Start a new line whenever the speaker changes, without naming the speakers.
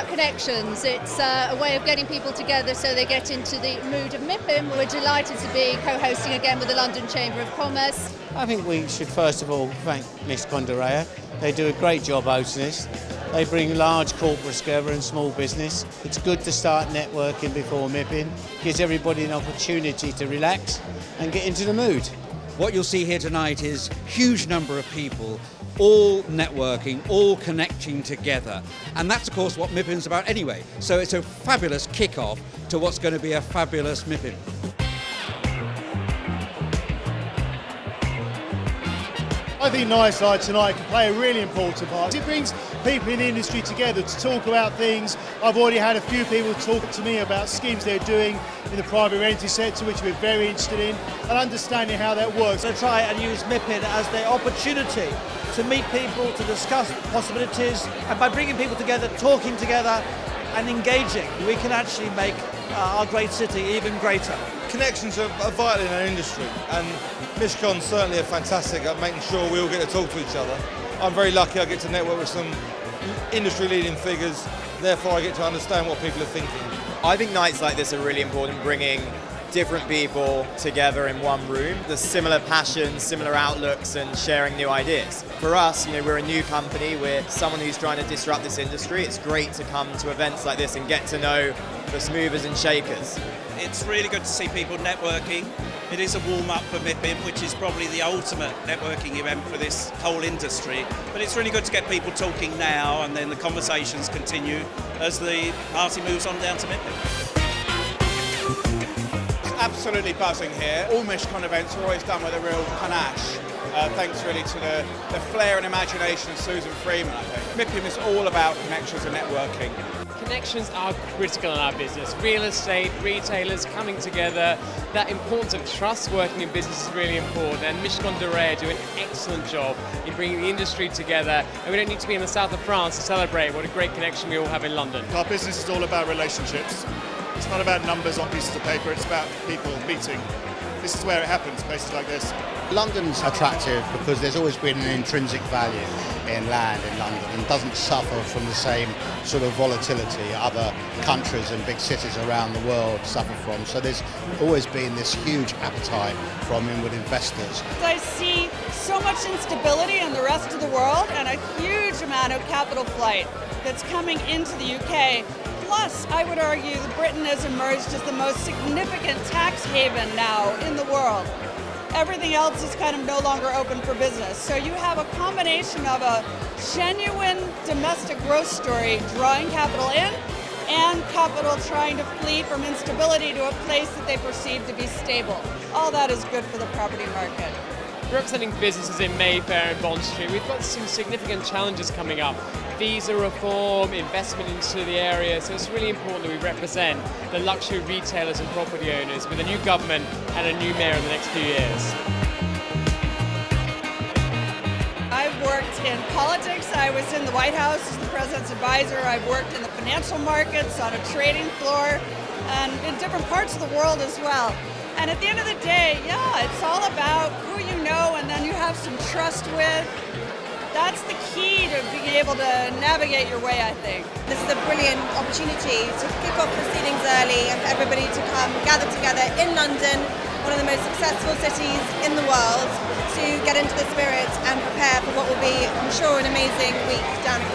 connections. It's a way of getting people together so they get into the mood of MIPIM. We're delighted to be co-hosting again with the London Chamber of Commerce.
I think we should first of all thank Mishcon de Reya. They do a great job hosting this. They bring large corporates together and small business. It's good to start networking before MIPIM. Gives everybody an opportunity to relax and get into the mood.
What you'll see here tonight is a huge number of people, all networking, all connecting together. And that's, of course, what MIPIM's about anyway. So it's a fabulous kick-off to what's going to be a fabulous MIPIM.
I think Nightside tonight can play a really important part. It brings people in the industry together to talk about things. I've already had a few people talk to me about schemes they're doing in the private rented sector, which we're very interested in, and understanding how that works.
So try and use MIPIM as the opportunity to meet people, to discuss possibilities, and by bringing people together, talking together and engaging, we can actually make our great city even greater.
Connections are vital in our industry, and Mishcon certainly are fantastic at making sure we all get to talk to each other. I'm very lucky I get to network with some industry-leading figures, therefore I get to understand what people are thinking.
I think nights like this are really important, bringing different people together in one room. There's similar passions, similar outlooks, and sharing new ideas. For us, we're a new company, we're someone who's trying to disrupt this industry. It's great to come to events like this and get to know the movers and shakers.
It's really good to see people networking. It is a warm-up for MIPIM, which is probably the ultimate networking event for this whole industry. But it's really good to get people talking now, and then the conversations continue as the party moves on down to MIPIM.
Absolutely buzzing here. All Mishcon events are always done with a real panache. Thanks really to the flair and imagination of Susan Freeman, I think. MIPIM is all about connections and networking.
Connections are critical in our business. Real estate, retailers coming together, that importance of trust working in business is really important, and Mishcon de Reya do an excellent job in bringing the industry together, and we don't need to be in the south of France to celebrate what a great connection we all have in London.
Our business is all about relationships. It's not about numbers on pieces of paper, it's about people meeting. This is where it happens, places like this.
London's attractive because there's always been an intrinsic value in land in London and doesn't suffer from the same sort of volatility other countries and big cities around the world suffer from. So there's always been this huge appetite from inward investors.
I see so much instability in the rest of the world and a huge amount of capital flight that's coming into the UK. Plus, I would argue that Britain has emerged as the most significant tax haven now in the world. Everything else is kind of no longer open for business. So you have a combination of a genuine domestic growth story drawing capital in and capital trying to flee from instability to a place that they perceive to be stable. All that is good for the property market.
Representing businesses in Mayfair and Bond Street, we've got some significant challenges coming up. Visa reform, investment into the area, so it's really important that we represent the luxury retailers and property owners with a new government and a new mayor in the next few years.
I've worked in politics. I was in the White House as the president's advisor. I've worked in the financial markets, on a trading floor, and in different parts of the world as well. And at the end of the day, yeah, it's all about who you know and then you have some trust with. That's the key to being able to navigate your way, I think.
This is a brilliant opportunity to kick off proceedings early and for everybody to come gather together in London, one of the most successful cities in the world, to get into the spirit and prepare for what will be, I'm sure, an amazing week down at